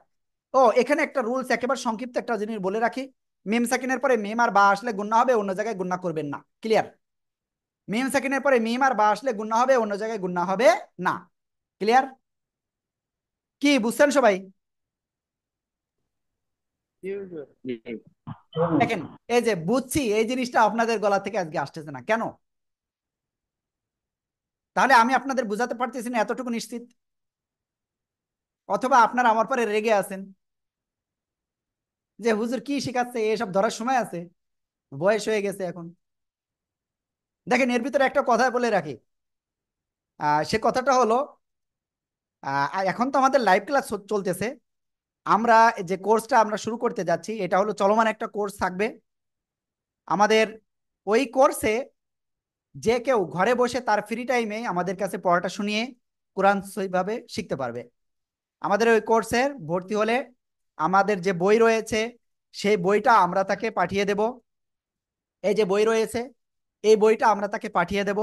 ও এখানে একটা রুলস একেবারে সংক্ষিপ্ত একটা জিনিস বলে রাখি, মিম সাকিনের পরে মিম আর বা আসলে গুণা হবে, অন্য জায়গায় গুণা করবেন না, ক্লিয়ার? মিম সাকিনের পরে মিম আর বা আসলে গুণা হবে, অন্য জায়গায় গুণা হবে না, ক্লিয়ার? কি বুঝছেন সবাই? জি হুজুর। দেখেন, এই যে বুঝছি, এই জিনিসটা আপনাদের গলা থেকে আজকে আসতেছে না কেন? তাহলে আমি আপনাদের বুঝাতে পারতেছি না এতটুকু নিশ্চিত, অথবা আপনারা আমার পরে রেগে আছেন যে হুজুর কি শিখাচ্ছে, এসব ধরার সময় আছে, বয়স হয়ে গেছে এখন। দেখেন, এর ভিতরে একটা কথা বলে রাখি, সে কথাটা হলো, এখন তো আমাদের লাইভ ক্লাস চলতেছে, আমরা যে কোর্সটা আমরা শুরু করতে যাচ্ছি, এটা হলো চলমান একটা কোর্স থাকবে আমাদের। ওই কোর্সে যে কেউ ঘরে বসে তার ফ্রি টাইমে আমাদের কাছে পড়াটা শুনিয়ে কোরআন সহিভাবে শিখতে পারবে। আমাদের ওই কোর্সের ভর্তি হলে আমাদের যে বই রয়েছে, সেই বইটা আমরা তাকে পাঠিয়ে দেব। এই যে বই রয়েছে, এই বইটা আমরা তাকে পাঠিয়ে দেব।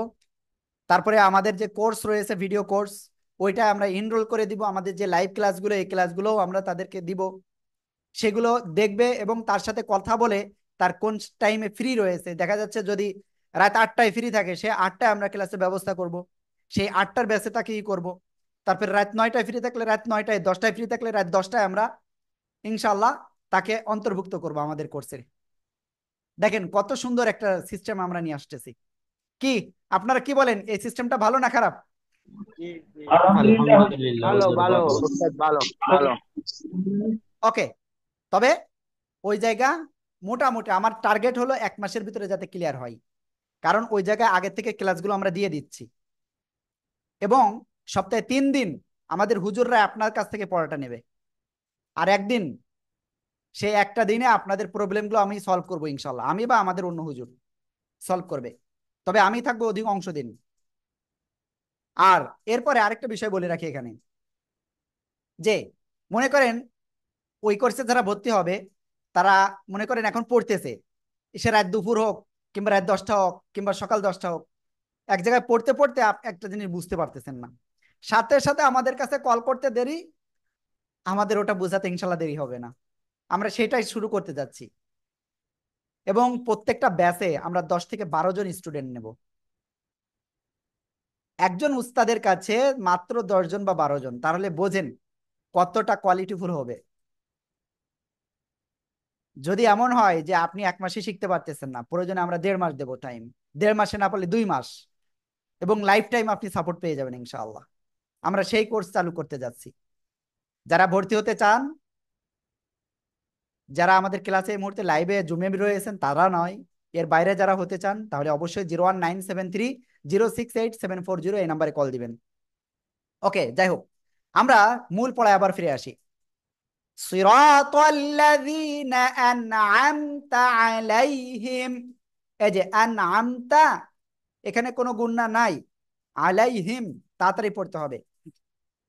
তারপরে আমাদের যে কোর্স রয়েছে ভিডিও কোর্স, ওইটা আমরা এনরোল করে দিব। আমাদের যে লাইভ ক্লাসগুলো, এই ক্লাসগুলোও আমরা তাদেরকে দিব, সেগুলো দেখবে এবং তার সাথে কথা বলে তার কোন টাইমে ফ্রি রয়েছে, দেখা যাচ্ছে যদি রাত 8টায় ফ্রি থাকে, সে 8টায় আমরা ক্লাসের ব্যবস্থা করব, সেই 8টার ব্যাচে তাকে ই করবো। তারপরে রাত 9টায় ফ্রি থাকলে রাত 9টায়, 10টায় ফ্রি থাকলে রাত 10টায় আমরা ইনশাল্লাহ তাকে অন্তর্ভুক্ত করব আমাদের কোর্সে। দেখেন কত সুন্দর একটা সিস্টেম আমরা নিয়ে আসতেছি। কি আপনারা কি বলেন, এই সিস্টেমটা ভালো না খারাপ? জি জি। আলহামদুলিল্লাহ ভালো হুজুর, ভালো ভালো। উস্তাদ, ভালো ভালো। ওকে, তবে ওই জায়গা মোটামুটি আমার টার্গেট হলো 1 মাসের ভিতরে যাতে ক্লিয়ার হয়, কারণ ওই জায়গায় আগে থেকে ক্লাসগুলো আমরা দিয়ে দিচ্ছি, এবং সপ্তাহে 3 দিন আমাদের হুজুররা আপনার কাছ থেকে পড়াটা নেবে, আর একদিন, সেই একটা দিনে আপনাদের প্রবলেমগুলো আমি সলভ করবো ইনশাল্লাহ, আমি বা আমাদের অন্য হুজুর সলভ করবে, তবে আমি থাকবো অধিক অংশ দিন। আর এরপরে আরেকটা বিষয় বলে রাখি এখানে, যে মনে করেন ওই কোর্সে যারা ভর্তি হবে, তারা মনে করেন এখন পড়তেছে, সে রাত দুপুর হোক কিংবা রাত 10টা হোক কিংবা সকাল 10টা হোক, এক জায়গায় পড়তে পড়তে একটা জিনিস বুঝতে পারতেছেন না, সাথে সাথে আমাদের কাছে কল করতে দেরি, আমাদের ওটা বোঝাতে ইনশাল্লাহ দেরি হবে না, আমরা সেটাই শুরু করতে যাচ্ছি। এবং প্রত্যেকটা ব্যাচে আমরা 10 থেকে 12 জন স্টুডেন্ট নেব। একজন উস্তাদের কাছে মাত্র 10 জন বা 12 জন, তাহলে বোঝেন কতটা কোয়ালিটিফুল হবে। যদি এমন হয় যে আপনি 1 মাসে শিখতে পারতেছেন না, প্রয়োজনে আমরা 1.5 মাস দেবো টাইম, 1.5 মাসে না পারলে 2 মাস, এবং লাইফ টাইম আপনি সাপোর্ট পেয়ে যাবেন ইনশাআল্লাহ। আমরা সেই কোর্স চালু করতে যাচ্ছি। যারা ভর্তি হতে চান, যারা আমাদের ক্লাসে এই মুহূর্তে লাইভে জুমে রয়েছেন, তারা নয়, এর বাইরে যারা হতে চান তাহলে অবশ্যই 01973 068 740 এই নাম্বারে কল দিবেন। ওকে, যাই হোক, আমরা মূল পড়ায় আবার ফিরে আসি। সিরাতাল্লাযীনা আন'আমতা আলাইহিম, এই যে আন'আমতা, এখানে কোনো গুণনা নাই। আলাইহিম তাড়াতাড়ি পড়তে হবে।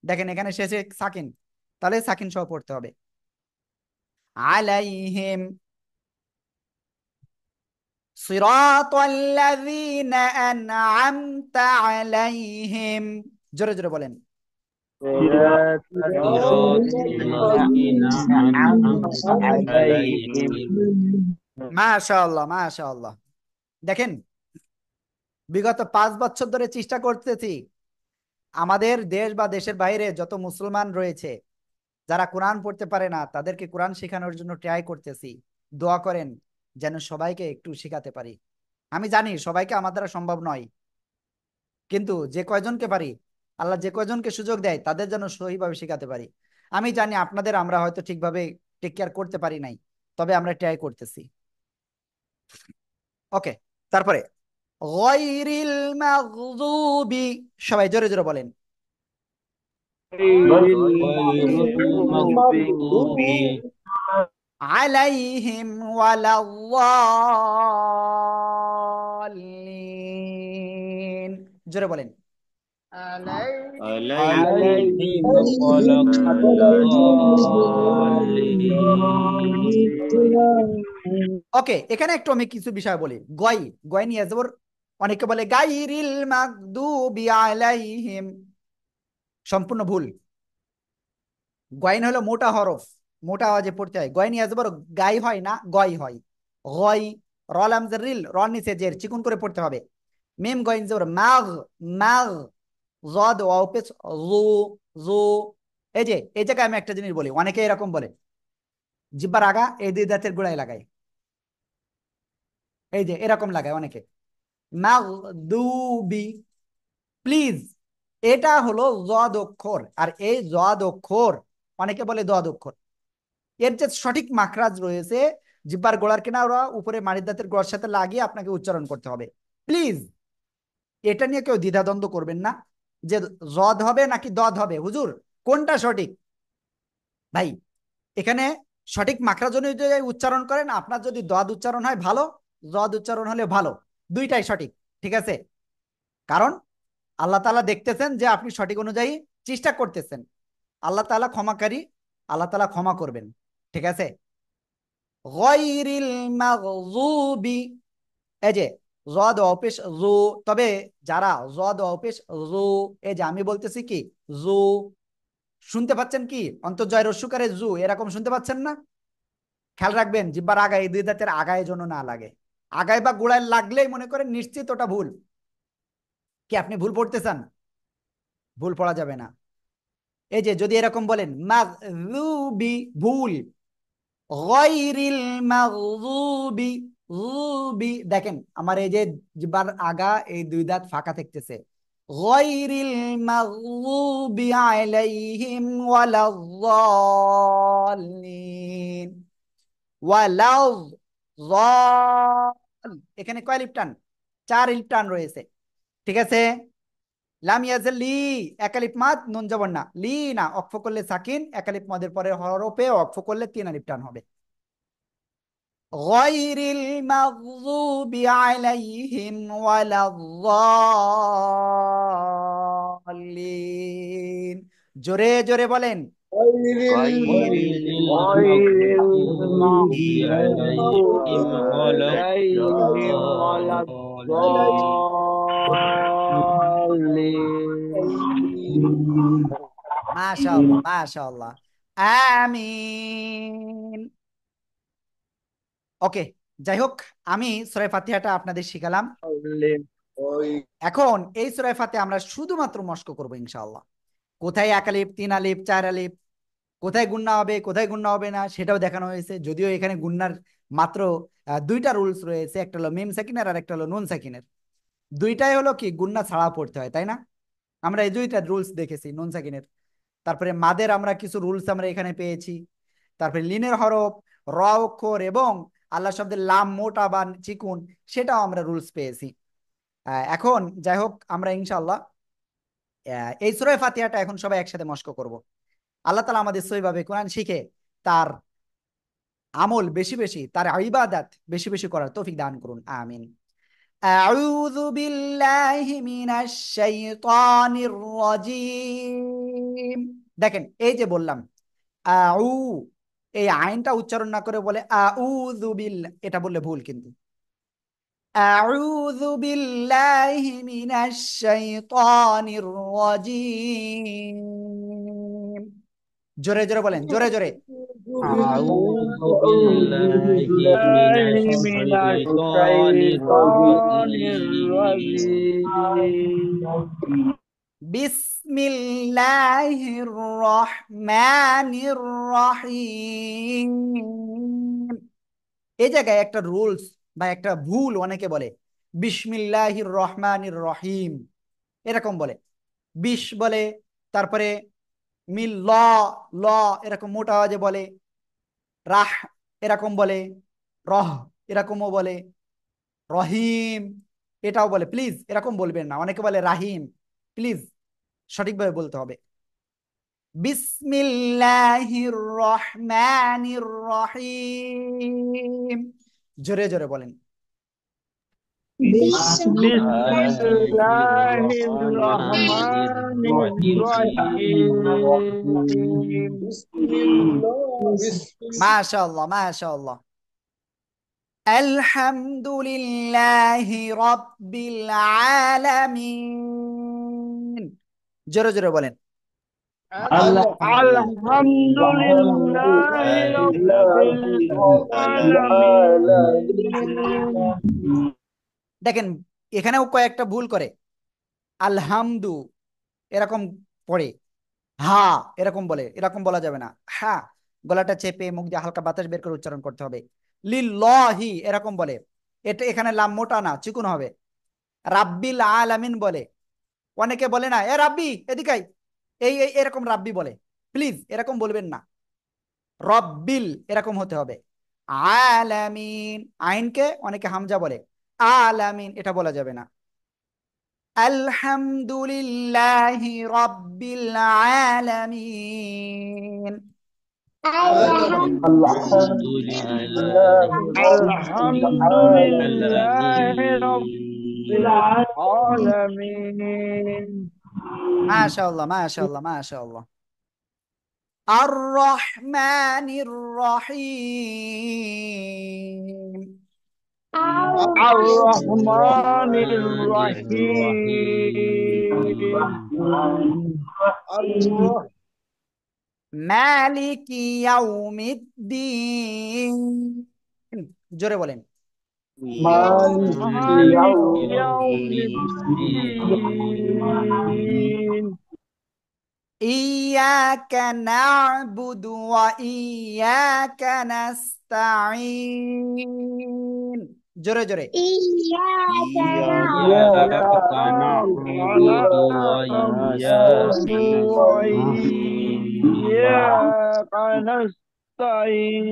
দেখেন এখানে শেষে সাকিন, তাহলে সাকিন সহ পড়তে হবে। আলাইহিম, সিরাতাল্লাযীনা আন'আমতা আলাইহিম, জোরে জোরে বলেন। صراط صراط الذين أنعمت عليهم মাশাআল্লাহ মাশাআল্লাহ। দেখেন বিগত 5 বছর ধরে চেষ্টা করতেছি, আমাদের দেশ বা দেশের বাইরে যত মুসলমান রয়েছে যারা কোরআন পড়তে পারে না তাদেরকে কোরআন শেখানোর জন্য ট্রাই করতেছি। দোয়া করেন যেন সবাইকে একটু শেখাতে পারি। আমি জানি সবাইকে আমার দ্বারা সম্ভব নয়, কিন্তু যে কয়জনকে পারি, আল্লাহ যে কয়জনকে সুযোগ দেয় তাদের যেন সহিভাবে শেখাতে পারি। আমি জানি আপনাদের আমরা হয়তো ঠিকভাবে টেক কেয়ার করতে পারি নাই, তবে আমরা ট্রাই করতেছি। ওকে, তারপরে গয়রিল মাগযুবি, সবাই জোরে জোরে বলেন। غير غير المغضوب আলাইহিম ওয়ালাদ্দাল্লিন, জোরে বলেন। عليهم ولا الضالين ওকে, এখানে একটু আমি কিছু বিষয় বলি। গয়, গয় নিয়ে যাবর, অনেকে বলে গাইরিল মাগদুবি আলাইহিম, সম্পূর্ণ ভুল। গয়ন হলো মোটা হরফ, মোটা আওয়াজে পড়তে হয়। গয় নিয়ে যাবর গাই হয় না, গয় হয়। গয়, রল আমজার রিল, রল নিচে জের, চিকুন করে পড়তে হবে। মিম গয়ন জবর মাগ, মাগ, জদ ওয়াও পেশ জু, জু। এই যে এই জায়গায় আমি একটা জিনিস বলি, অনেকে এরকম বলে জিব্বার আগা এই দুই দাঁতের গোড়ায় লাগায়, এই যে এরকম লাগায় অনেকে। মাগদুবি, প্লিজ, এটা হলো জদ অক্ষর, আর এই জদ অক্ষর অনেকে বলে দদ অক্ষর। এর যে সঠিক মাখরাজ রয়েছে, জিব্বার গোড়ার কিনারা উপরে মাড়ির দাঁতের গোড়ার সাথে লাগিয়ে আপনাকে উচ্চারণ করতে হবে। প্লিজ এটা নিয়ে কেউ দ্বিধাদ্বন্দ্ব করবেন না যে জদ হবে নাকি দদ হবে, হুজুর কোনটা সঠিক। ভাই এখানে সঠিক মাখরাজ অনুযায়ী উচ্চারণ করেন। আপনার যদি দদ উচ্চারণ হয় ভালো, জদ উচ্চারণ হলে ভালো, দুইটাই সঠিক, ঠিক আছে? কারণ আল্লাহ তাআলা দেখতেছেন যে আপনি সঠিক অনুযায়ী চেষ্টা করতেছেন। আল্লাহ তাআলা ক্ষমাকারী, আল্লাহ তাআলা ক্ষমা করবেন, ঠিক আছে? গয়রিল মাগযুবি, এই যে জদ অপেশ জু, তবে যারা জদ অপেশ জু, এই যে আমি বলতেছি কি জু, শুনতে পাচ্ছেন কি অন্তর্জয় রস্যকারে জু, এরকম শুনতে পাচ্ছেন না? খেয়াল রাখবেন জিব্বার আগায়, দুই দাঁতের আগায় যেন না লাগে। আগায় বা গোড়ায় লাগলেই মনে করেন নিশ্চিত ওটা ভুল। কি আপনি ভুল পড়তেছেন? ভুল পড়া যাবে না। এই যে যদি এরকম বলেন মাগযুবি, ভুল। গয়রিল মাগযুবি, যুবি, দেখেন আমার এই যে জিহ্বার আগা এই দুই দাঁত ফাঁকা থাকতেছে। গয়রিল মাগযুবি আলাইহিম ওয়ালাদ-দাল্লিন, ওয়ালাদ, এখানে কয় লিপ টান? 4 লিপ টান রয়েছে, ঠিক আছে? লাম ইয়াজের লি, একালিপ মাদ, নুন জবর না, লি না, অক্ফ করলে সাকিন, একালিপ মাদের পরে হরফে অক্ফ করলে 3 আলিফ টান হবে। গয়রিল মাগযুবি আলাইহিম ওয়ালাদ-দাল্লিন, জোরে জোরে বলেন। غير غير غير المغضوب عليهم المغضوب ولا عليهم ولا الضالين মাশাআল্লাহ মাশাআল্লাহ, আমিন। ওকে, যাই হোক, আমি সূরা ফাতিহাটা আপনাদের শিখালাম। এখন এই সূরা ফাতিহা আমরা শুধুমাত্র মস্ক করব ইনশাআল্লাহ। কোথায় এক আলিফ, 3 আলিফ, 4 আলিফ, কোথায় গুণনা হবে, কোথায় গুণনা হবে না সেটাও দেখানো হয়েছে। যদিও এখানে গুণনার মাত্র দুইটা রুলস রয়েছে, একটা হলো মিম সাকিনের আর একটা হলো নুন সাকিনের। দুইটাই হলো কি গুণনা ছাড়া পড়তে হয়, তাই না? আমরা এই দুইটা রুলস দেখেছি নুন সাকিনের। তারপরে মাদের আমরা কিছু রুলস আমরা এখানে পেয়েছি। তারপরে লিনের হরফ, র অক্ষর এবং আল্লাহ শব্দের লাম মোটা বা চিকুন, সেটাও আমরা রুলস পেয়েছি। এখন যাই হোক, আমরা ইনশাআল্লাহ এই সূরা ফাতিহাটা এখন সবাই একসাথে মস্ক করব। আল্লাহ তাআলা আমাদের সহিভাবে কোরআন শিখে তার আমল বেশি বেশি, তার ইবাদত বেশি বেশি করার তৌফিক দান করুন, আমিন। আউযু বিল্লাহি মিনাশ শাইতানির রাজিম। দেখেন, এই যে বললাম আউ, এই আইনটা উচ্চারণ না করে বলে আউযু বিল, এটা বললে ভুল কিন্তু। আউযু বিল্লাহি মিনাশ শাইতানির রাজিম। জোরে জোরে বলেন, জোরে জোরে। أعوذ أعوذ بالله من بالله من الشيطان الشيطان الرجيم الرجيم বিসমিল্লাহির রহমানির রহিম। এই জায়গায় একটা রুলস বা একটা ভুল অনেকে বলে, বিসমিল্লাহির রহমানির রহিম এরকম বলে, বিশ বলে, তারপরে মিল ল, ল এরকম মোটা আওয়াজে বলে, রাহ এরকম বলে, রহ এরকমও বলে, রহিম এটাও বলে। প্লিজ এরকম বলবেন না, অনেকে বলে রাহিম, প্লিজ সঠিকভাবে বলতে হবে। বিসমিল্লাহির রহমানির রহিম। জোরে জোরে বলেন। بسم الله الرحمن الرحمن الرحيم الرحيم মাশাআল্লাহ মাশাআল্লাহ। আলহামদুলিল্লাহি রাব্বিল আলামিন। জোরে জোরে বলেন। الحمد لله رب العالمين দেখেন, এখানেও কয়েকটা ভুল করে, আলহামদু এরকম পড়ে, হা এরকম বলে, এরকম বলা যাবে না। হা গলাটা চেপে মুখ দিয়ে হালকা বাতাস বের করে উচ্চারণ করতে হবে। লিল্লাহি এরকম বলে, এটা এখানে লাম মোটা না চিকুন হবে। রাব্বিল আলামিন বলে, অনেকে বলে না এ রাব্বি এদিকে আয়, এরকম রাব্বি বলে, প্লিজ এরকম বলবেন না। রব্বিল এরকম হতে হবে। আলামিন, আইনকে অনেকে হামজা বলে, আলামিন এটা বলা যাবে না। আলহামদুলিল্লাহি রাব্বিল আলামিন। الحمد لله الحمد لله رب العالمين মাশাআল্লাহ মাশাআল্লাহ মাশাআল্লাহ। আর রহমানির রহিম। الرحمن الرحيم الرحيم মালিকি ইয়াউমিদ্দিন। জোরে বলেন। مالك يوم يوم الدين الدين ইয়াকা না'বুদু ওয়া ইয়াকা নাস্তাঈন। জোরে জোরে। إياك ولا نعبد وإياك نعبد نستعين وإياك نستعين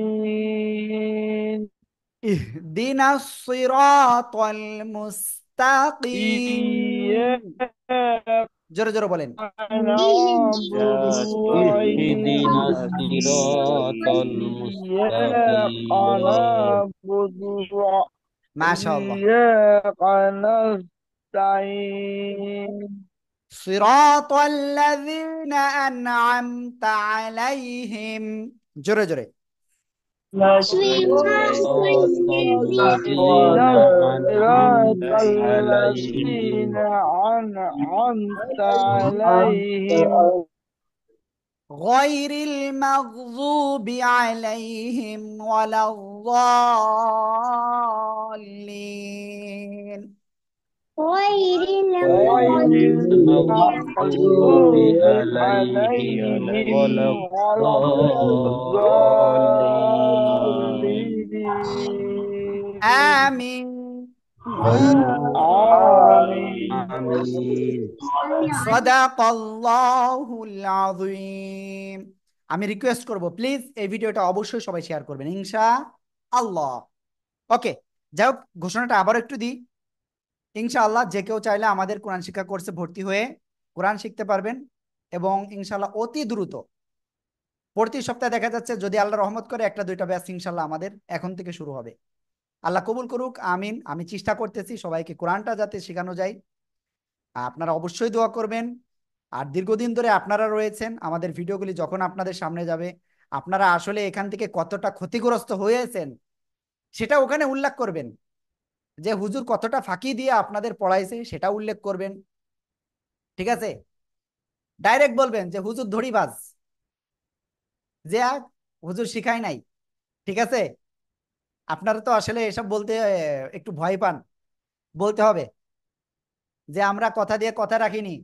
ইহদিনাস সিরাতাল মুস্তাকিম। إياك জোরে জোরে বলেন। نعبد اهدنا الصراط وإياك المستقيم نعبد মাশাআল্লাহ। وإياك نستعين সিরাতাল্লাযীনা আন'আমতা আলাইহিম। জোরে জোরে। صراط الذين صراط أنعمت الذين عليهم أنعمت عليهم গায়রিল মাগযুবি আলাইহিম ওয়ালাদ-দাল্লিন। غير المغضوب المغضوب عليهم ولا عليهم ولا الضالين الضالين আমিন। آمين সাদাকাল্লাহুল আযীম। আমি রিকোয়েস্ট করব প্লিজ এই ভিডিওটা অবশ্যই সবাই শেয়ার করবেন ইনশাআল্লাহ। ওকে, যাই হোক, ঘোষণাটা আবার একটু দিই। ইনশাআল্লাহ যে কেউ চাইলে আমাদের কোরআন শিক্ষা কোর্সে ভর্তি হয়ে কোরআন শিখতে পারবেন, এবং ইনশাআল্লাহ অতি দ্রুত প্রতি সপ্তাহে দেখা যাচ্ছে যদি আল্লাহ রহমত করে একটা দুইটা ব্যাচ ইনশাআল্লাহ আমাদের এখন থেকে শুরু হবে। আল্লাহ কবুল করুক, আমিন। আমি চেষ্টা করতেছি সবাইকে কোরআনটা যাতে শেখানো যায়। আপনারা অবশ্যই দোয়া করবেন। আর দীর্ঘদিন ধরে আপনারা রয়েছেন, আমাদের ভিডিওগুলি যখন আপনাদের সামনে যাবে আপনারা আসলে এখান থেকে কতটা ক্ষতিগ্রস্ত হয়েছেন সেটা ওখানে উল্লেখ করবেন। যে হুজুর কতটা ফাঁকি দিয়ে আপনাদের পড়াইছে সেটা উল্লেখ করবেন। ঠিক আছে? ডাইরেক্ট বলবেন যে হুজুর ধড়িবাজ, যে হুজুর শিখায় নাই। ঠিক আছে? আপনারা তো আসলে এসব বলতে একটু ভয় পান। বলতে হবে যে আমরা কথা দিয়ে কথা রাখিনি,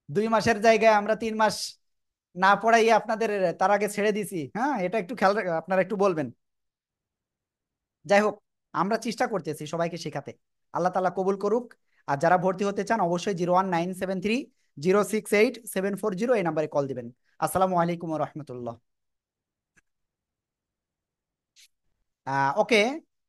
2 মাসের জায়গায় আমরা 3 মাস না পড়াইয়ে আপনাদের তার আগে ছেড়ে দিছি। হ্যাঁ, এটা একটু খেয়াল আপনারা একটু বলবেন। যাই হোক, আমরা চেষ্টা করতেছি সবাইকে শেখাতে। আল্লাহ তাআলা কবুল করুক। আর যারা ভর্তি হতে চান অবশ্যই 01973 068 740 এই নাম্বারে কল দিবেন। আসসালামু আলাইকুম রহমতুল্লাহ। ওকে।